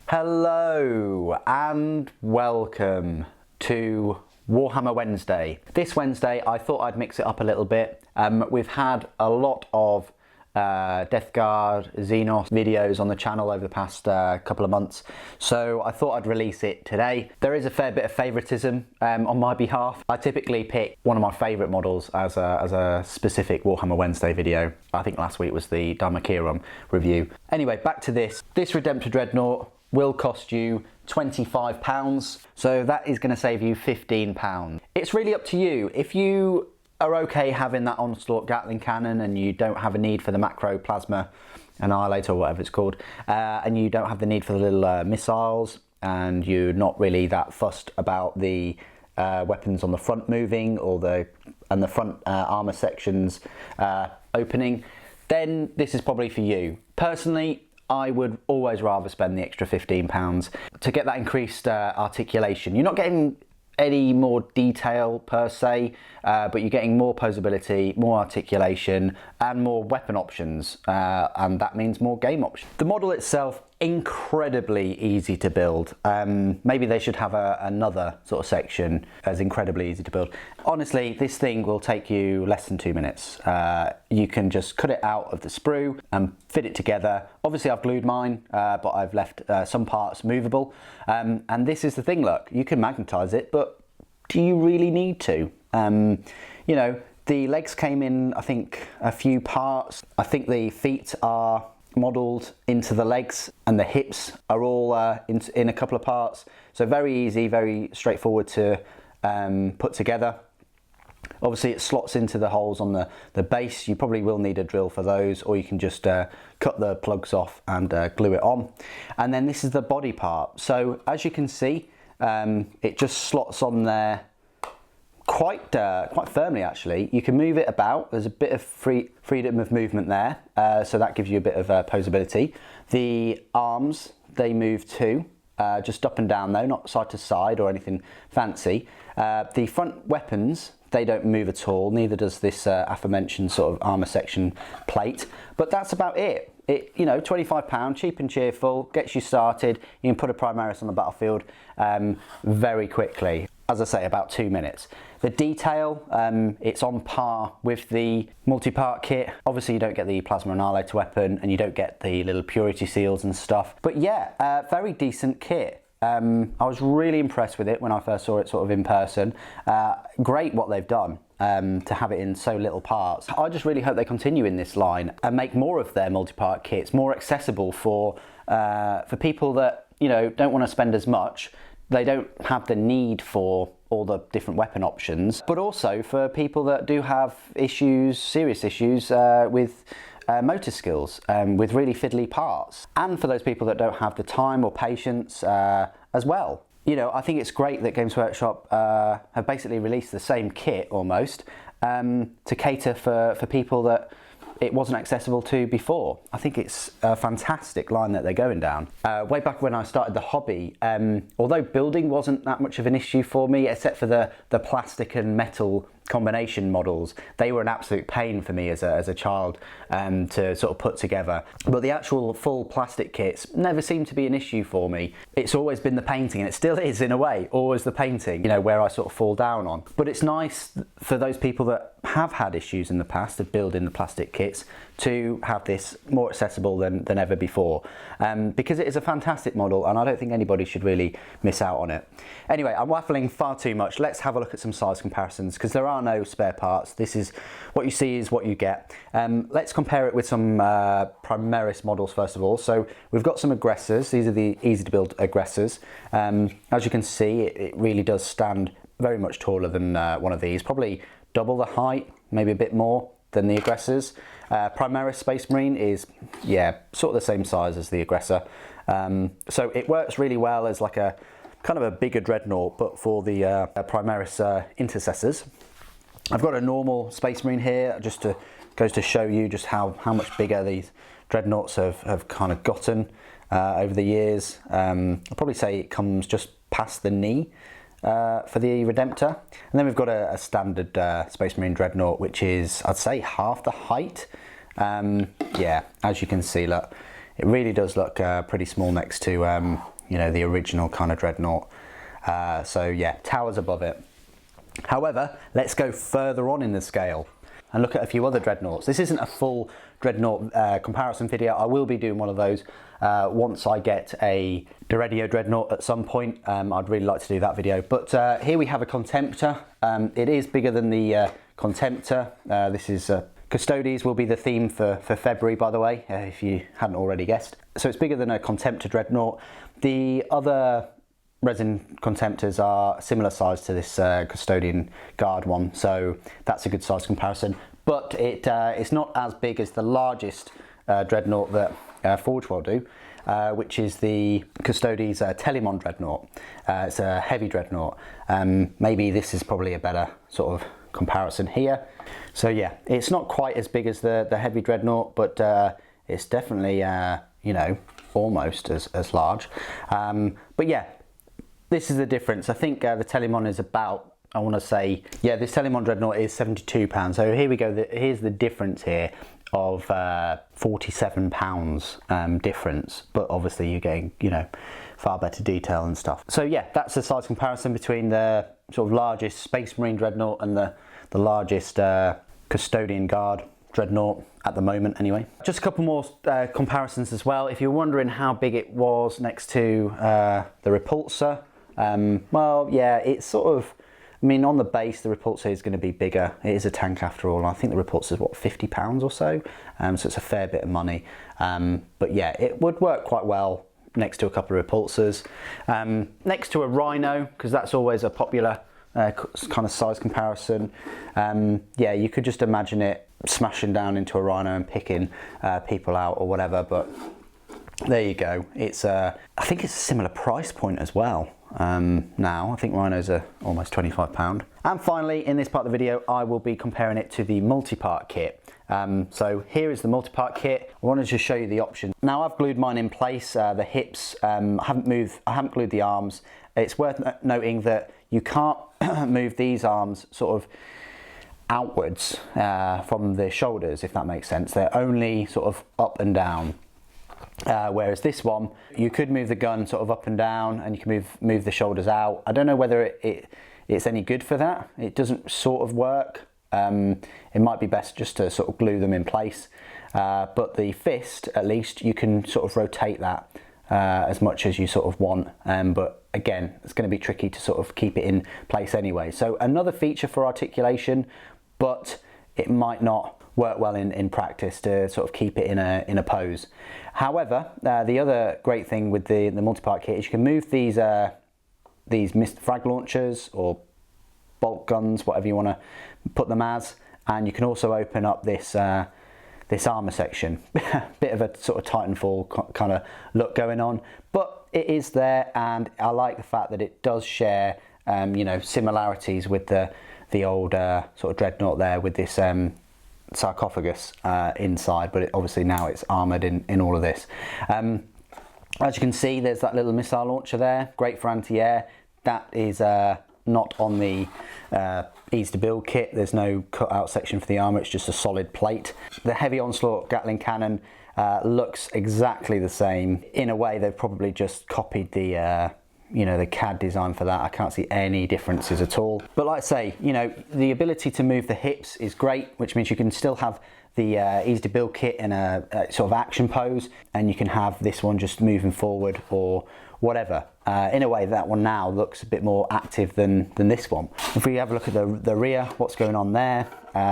Hello and welcome to Warhammer Wednesday. This Wednesday I thought I'd mix it up a little bit. We've had a lot of Death Guard, Xenos videos on the channel over the past couple of months, so I thought I'd release it today. There is a fair bit of favouritism on my behalf. I typically pick one of my favourite models as a specific Warhammer Wednesday video. I think last week was the Dharmakiram review. Anyway, back to this. This Redemptor Dreadnought will cost you £25, so that is going to save you £15. It's really up to you. If you are okay having that Onslaught Gatling cannon and you don't have a need for the macro plasma annihilator or whatever it's called, and you don't have the need for the little missiles, and you're not really that fussed about the weapons on the front moving or the front armor sections opening, then this is probably for you. Personally, I would always rather spend the extra £15 to get that increased articulation. You're not getting any more detail per se, but you're getting more posability, more articulation, and more weapon options, and that means more game options. The model itself, incredibly easy to build. Maybe they should have another sort of section as incredibly easy to build. Honestly, this thing will take you less than 2 minutes. You can just cut it out of the sprue and fit it together. Obviously I've glued mine, but I've left some parts movable. And this is the thing, look, you can magnetize it, but do you really need to? You know, the legs came in, I think, a few parts. I think the feet are modelled into the legs, and the hips are all in a couple of parts. So very easy, very straightforward to put together. Obviously it slots into the holes on the base. You probably will need a drill for those, or you can just cut the plugs off and glue it on. And then this is the body part. So as you can see, it just slots on there quite firmly actually. You can move it about. There's a bit of freedom of movement there, so that gives you a bit of posability. The arms, they move too, just up and down though, not side to side or anything fancy. The front weapons, they don't move at all, neither does this aforementioned sort of armour section plate, but that's about it. You know, £25, cheap and cheerful, gets you started. You can put a Primaris on the battlefield very quickly. As I say, about 2 minutes. The detail, it's on par with the multi-part kit. Obviously you don't get the plasma annihilator weapon and you don't get the little purity seals and stuff. But yeah, very decent kit. I was really impressed with it when I first saw it sort of in person. Great what they've done to have it in so little parts. I just really hope they continue in this line and make more of their multi-part kits more accessible for people that, you know, don't want to spend as much. They don't have the need for all the different weapon options, but also for people that do have issues, serious issues with motor skills, with really fiddly parts, and for those people that don't have the time or patience as well. You know, I think it's great that Games Workshop have basically released the same kit almost to cater for people that it wasn't accessible to before. I think it's a fantastic line that they're going down. Way back when I started the hobby, although building wasn't that much of an issue for me, except for the plastic and metal combination models, they were an absolute pain for me as a child to sort of put together. But the actual full plastic kits never seemed to be an issue for me. It's always been the painting, and it still is in a way, always the painting, you know, where I sort of fall down on. But it's nice for those people that have had issues in the past of building the plastic kits to have this more accessible than ever before, because it is a fantastic model and I don't think anybody should really miss out on it. Anyway, I'm waffling far too much. Let's have a look at some size comparisons, because there are no spare parts. This is what you see is what you get. Let's compare it with some Primaris models first of all. So we've got some aggressors. These are the easy to build aggressors. As you can see, it really does stand very much taller than one of these, probably double the height, maybe a bit more than the aggressors. Primaris Space Marine is, yeah, sort of the same size as the aggressor. So it works really well as like a kind of a bigger dreadnought, but for the Primaris intercessors. I've got a normal Space Marine here, just goes to show you just how much bigger these dreadnoughts have kind of gotten over the years. I'll probably say it comes just past the knee for the Redemptor. And then we've got a standard Space Marine Dreadnought, which is, I'd say, half the height. Yeah, as you can see, look, it really does look pretty small next to you know, the original kind of Dreadnought. So yeah, towers above it. However, let's go further on in the scale and look at a few other Dreadnoughts. This isn't a full Dreadnought comparison video. I will be doing one of those once I get a WH40K Dreadnought at some point. I'd really like to do that video. But here we have a Contemptor. It is bigger than the Contemptor. This is Custodes will be the theme for February, by the way, if you hadn't already guessed. So it's bigger than a Contemptor Dreadnought. The other resin Contemptors are similar size to this Custodian Guard one, so that's a good size comparison. But it's not as big as the largest Dreadnought that Forge World do, which is the Custodes Telemon Dreadnought. It's a heavy Dreadnought. Maybe this is probably a better sort of comparison here. So yeah, it's not quite as big as the heavy Dreadnought, but it's definitely you know, almost as large. But yeah, this is the difference. I think the Telemon is about, I want to say, yeah, this Telemon Dreadnought is £72. So here we go. Here's the difference here of £47 difference. But obviously you're getting, you know, far better detail and stuff. So yeah, that's the size comparison between the sort of largest Space Marine Dreadnought and the largest Custodian Guard Dreadnought at the moment anyway. Just a couple more comparisons as well. If you're wondering how big it was next to the Repulsor, well, yeah, it's sort of, I mean, on the base, the Repulsor is going to be bigger. It is a tank after all. I think the Repulsor is, what, £50 or so? So it's a fair bit of money. But yeah, it would work quite well next to a couple of Repulsors. Next to a Rhino, because that's always a popular kind of size comparison. Yeah, you could just imagine it smashing down into a Rhino and picking people out or whatever, but there you go. It's I think it's a similar price point as well. Now I think Rhinos are almost £25. And finally, in this part of the video, I will be comparing it to the multi-part kit. So here is the multi-part kit. I wanted to show you the options. Now I've glued mine in place, the hips. I haven't glued the arms. It's worth noting that you can't move these arms sort of outwards from the shoulders, if that makes sense. They're only sort of up and down. Whereas this one, you could move the gun sort of up and down, and you can move the shoulders out. I don't know whether it's any good for that. It doesn't sort of work. It might be best just to sort of glue them in place. But the fist, at least, you can sort of rotate that as much as you sort of want. But again, it's going to be tricky to sort of keep it in place anyway. So another feature for articulation, but it might not work well in practice to sort of keep it in a pose. However, the other great thing with the multi-part kit is you can move these missed frag launchers or bolt guns, whatever you want to put them as, and you can also open up this this armor section. Bit of a sort of Titanfall kind of look going on, but it is there, and I like the fact that it does share you know, similarities with the old sort of Dreadnought there with this sarcophagus inside, but obviously now it's armoured in all of this. As you can see, there's that little missile launcher there, great for anti-air. That is not on the easy to build kit. There's no cut out section for the armour, it's just a solid plate. The heavy onslaught Gatling cannon looks exactly the same. In a way, they've probably just copied the you know, the CAD design for that. I can't see any differences at all. But like I say, you know, the ability to move the hips is great, which means you can still have the easy to build kit in a sort of action pose, and you can have this one just moving forward or whatever. In a way, that one now looks a bit more active than this one. If we have a look at the rear, what's going on there,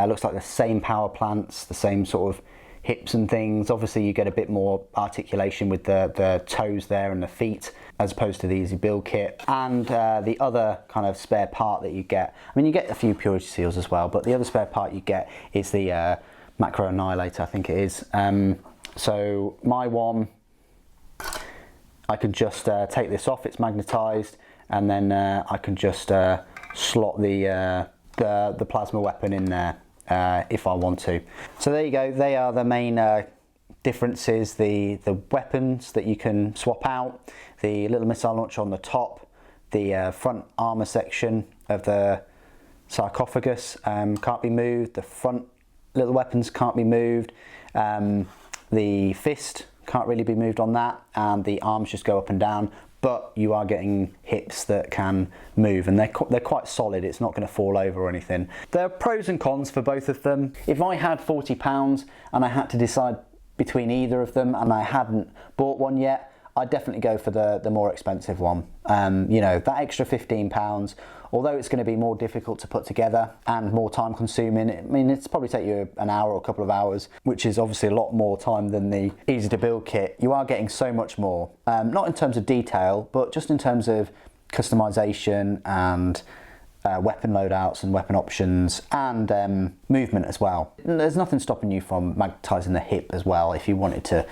looks like the same power plants, the same sort of hips and things. Obviously you get a bit more articulation with the toes there and the feet, as opposed to the easy build kit. And the other kind of spare part that you get, I mean, you get a few purity seals as well, but the other spare part you get is the macro annihilator, I think it is. So my one, I can just take this off, it's magnetized, and then I can just slot the plasma weapon in there if I want to. So there you go, they are the main differences, the weapons that you can swap out, the little missile launcher on the top, the front armor section of the sarcophagus can't be moved, the front little weapons can't be moved, the fist can't really be moved on that, and the arms just go up and down. but you are getting hips that can move, and they're quite solid. It's not going to fall over or anything. There are pros and cons for both of them. If I had £40 and I had to decide between either of them and I hadn't bought one yet, I'd definitely go for the more expensive one. You know, that extra £15, although it's going to be more difficult to put together and more time consuming. I mean, it's probably take you an hour or a couple of hours, which is obviously a lot more time than the easy to build kit. You are getting so much more, not in terms of detail, but just in terms of customization and weapon loadouts and weapon options and movement as well. There's nothing stopping you from magnetising the hip as well if you wanted to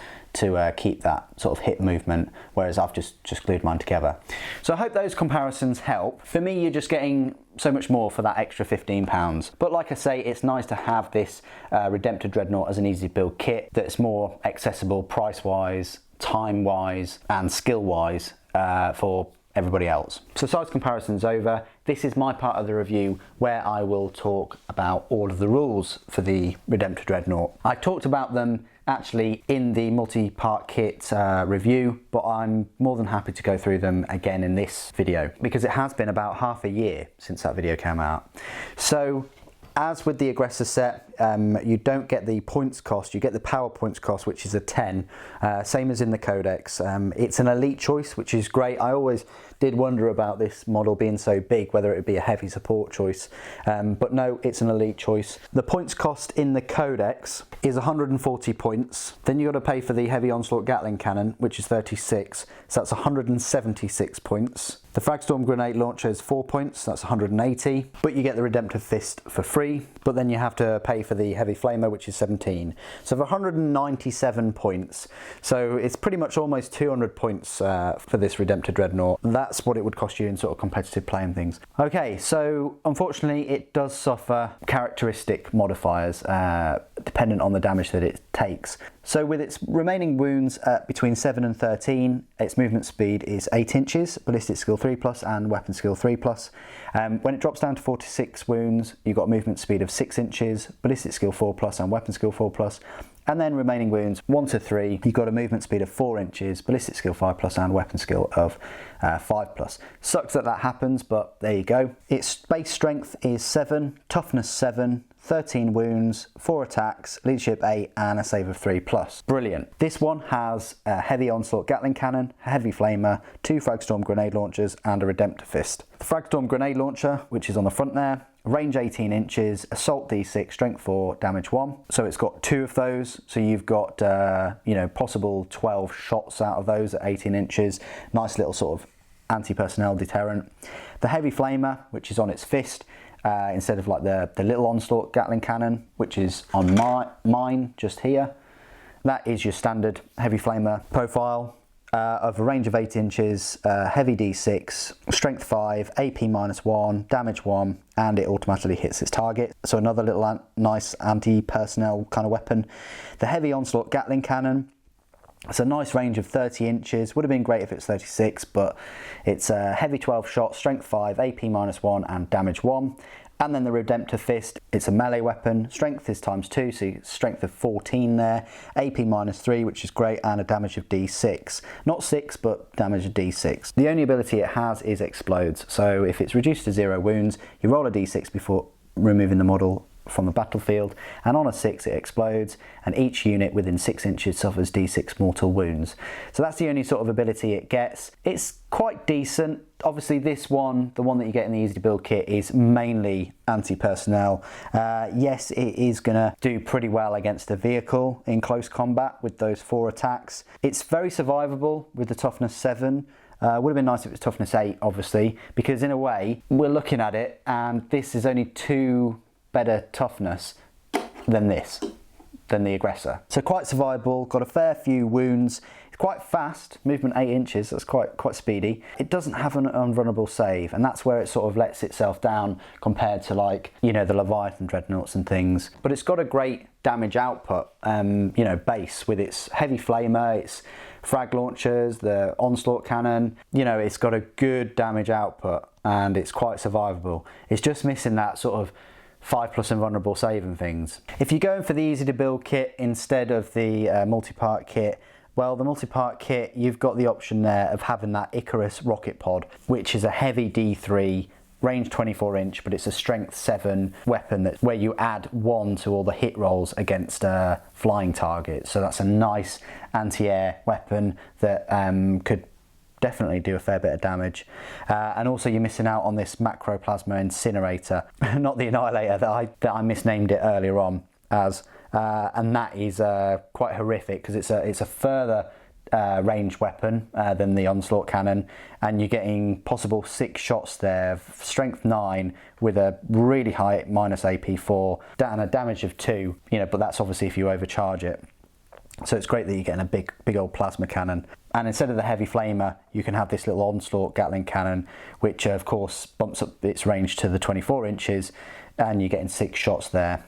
keep that sort of hip movement, whereas I've just glued mine together. So I hope those comparisons help. For me, you're just getting so much more for that extra £15. But like I say, it's nice to have this Redemptor Dreadnought as an easy build kit that's more accessible price-wise, time-wise and skill-wise for everybody else. So size comparison's over. This is my part of the review where I will talk about all of the rules for the Redemptor Dreadnought. I talked about them actually in the multi-part kit review, but I'm more than happy to go through them again in this video because it has been about half a year since that video came out. So as with the Aggressor set, you don't get the points cost, you get the power points cost, which is a 10, same as in the Codex. It's an elite choice, which is great. I always did wonder about this model being so big, whether it would be a heavy support choice, but no, it's an elite choice. The points cost in the Codex is 140 points. Then you got to pay for the heavy onslaught Gatling cannon, which is 36, so that's 176 points. The Fragstorm grenade launcher is 4 points, that's 180, but you get the Redemptor Fist for free, but then you have to pay for the heavy flamer, which is 17. So for 197 points, so it's pretty much almost 200 points for this Redemptor Dreadnought. That's what it would cost you in sort of competitive play and things. Okay, so unfortunately it does suffer characteristic modifiers dependent on the damage that it takes. So with its remaining wounds at between 7 and 13, its movement speed is 8 inches, ballistic skill 3+, and weapon skill 3+. When it drops down to 46 wounds, you've got a movement speed of 6 inches, ballistic skill 4+, and weapon skill 4+. And then remaining wounds 1 to 3, you've got a movement speed of 4 inches, ballistic skill 5+, and weapon skill of 5+. Sucks that happens, but there you go. Its base strength is 7, toughness 7, 13 wounds, 4 attacks, leadership 8, and a save of 3+. Brilliant. This one has a heavy onslaught Gatling cannon, a heavy flamer, 2 Fragstorm grenade launchers, and a Redemptor Fist. The Fragstorm grenade launcher, which is on the front there, range 18 inches, assault d6, strength 4, damage 1. So it's got 2 of those. So you've got, you know, possible 12 shots out of those at 18 inches. Nice little sort of anti-personnel deterrent. The heavy flamer, which is on its fist, instead of like the little onslaught Gatling cannon, which is on mine just here. That is your standard heavy flamer profile. Of a range of 8 inches, heavy d6, strength 5, AP -1, damage 1, and it automatically hits its target. So another little nice anti-personnel kind of weapon. The heavy onslaught Gatling cannon, it's a nice range of 30 inches, would have been great if it's 36, but it's a heavy 12 shot, strength 5, AP -1, and damage 1. And then the Redemptor Fist, it's a melee weapon, strength is ×2, so strength of 14 there, AP -3, which is great, and a damage of d6. Not 6, but damage of d6. The only ability it has is explodes, so if it's reduced to 0 wounds, you roll a d6 before removing the model from the battlefield, and on a 6 it explodes, and each unit within 6 inches suffers d6 mortal wounds. So that's the only sort of ability it gets. It's quite decent. Obviously this one, the one that you get in the easy to build kit, is mainly anti-personnel. Yes, it is gonna do pretty well against a vehicle in close combat with those 4 attacks. It's very survivable with the toughness 7. Would have been nice if it was toughness 8, obviously, because in a way we're looking at it and this is only 2 better toughness than the Aggressor. So quite survivable, got a fair few wounds. It's quite fast, movement 8 inches, that's quite speedy. It doesn't have an unrunnable save, and that's where it sort of lets itself down compared to, like, you know, the Leviathan Dreadnoughts and things. But it's got a great damage output, you know, base with its heavy flamer, its frag launchers, the onslaught cannon. You know, it's got a good damage output and it's quite survivable. It's just missing that sort of 5+ invulnerable save and things. If you're going for the easy to build kit instead of the multi-part kit, Well, the multi-part kit, you've got the option there of having that Icarus rocket pod, which is a heavy D3, range 24 inch, but it's a strength 7 weapon where you add 1 to all the hit rolls against flying targets. So that's a nice anti-air weapon that could definitely do a fair bit of damage. And also you're missing out on this macroplasma incinerator, not the annihilator that I misnamed it earlier on as, and that is quite horrific because it's a further range weapon than the onslaught cannon, and you're getting possible 6 shots there, strength 9 with a really high minus AP4 and a damage of 2, but that's obviously if you overcharge it. So it's great that you're getting a big old plasma cannon. And instead of the heavy flamer, you can have this little onslaught Gatling cannon, which of course bumps up its range to the 24 inches, and you're getting 6 shots there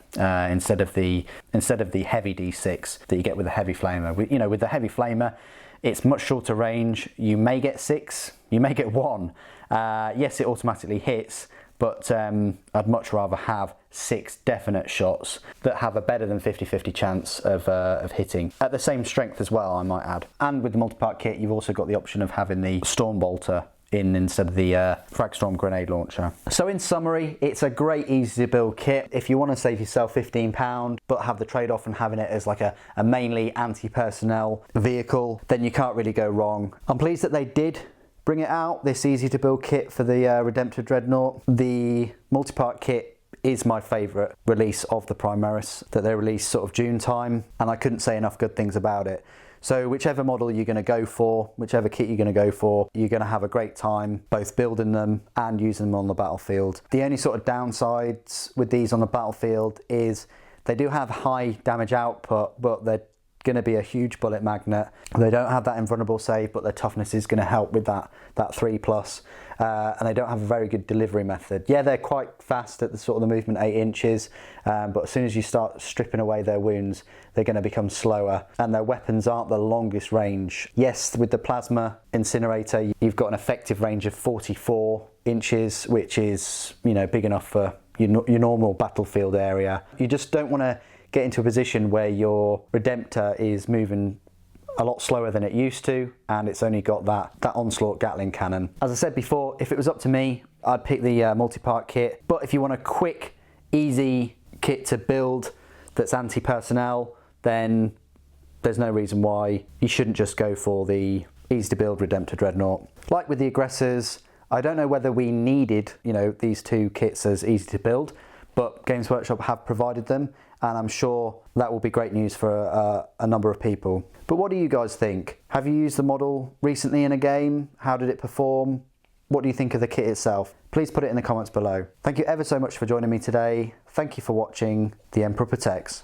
instead of the heavy D6 that you get with the heavy flamer. With the heavy flamer, it's much shorter range. You may get 6, you may get 1. Yes, it automatically hits, but I'd much rather have 6 definite shots that have a better than 50-50 chance of hitting. At the same strength as well, I might add. And with the multi-part kit, you've also got the option of having the Storm Bolter in instead of the Fragstorm grenade launcher. So in summary, it's a great easy to build kit. If you want to save yourself £15 but have the trade-off and having it as like a mainly anti-personnel vehicle, then you can't really go wrong. I'm pleased that they did bring it out, this easy to build kit for the Redemptor Dreadnought. The multi-part kit is my favourite release of the Primaris that they released sort of June time, and I couldn't say enough good things about it. So whichever model you're going to go for, whichever kit you're going to go for, you're going to have a great time both building them and using them on the battlefield. The only sort of downsides with these on the battlefield is they do have high damage output, but they're going to be a huge bullet magnet. They don't have that invulnerable save, but their toughness is going to help with that 3+, and they don't have a very good delivery method. Yeah, they're quite fast at the sort of the movement 8 inches, but as soon as you start stripping away their wounds, they're going to become slower, and their weapons aren't the longest range. Yes, with the plasma incinerator, you've got an effective range of 44 inches, which is big enough for your normal battlefield area. You just don't want to get into a position where your Redemptor is moving a lot slower than it used to, and it's only got that onslaught Gatling cannon. As I said before, if it was up to me, I'd pick the multi-part kit. But if you want a quick, easy kit to build that's anti-personnel, then there's no reason why you shouldn't just go for the easy to build Redemptor Dreadnought. Like with the aggressors, I don't know whether we needed these 2 kits as easy to build, but Games Workshop have provided them, and I'm sure that will be great news for a number of people. But what do you guys think? Have you used the model recently in a game? How did it perform? What do you think of the kit itself? Please put it in the comments below. Thank you ever so much for joining me today. Thank you for watching. The Emperor Protects.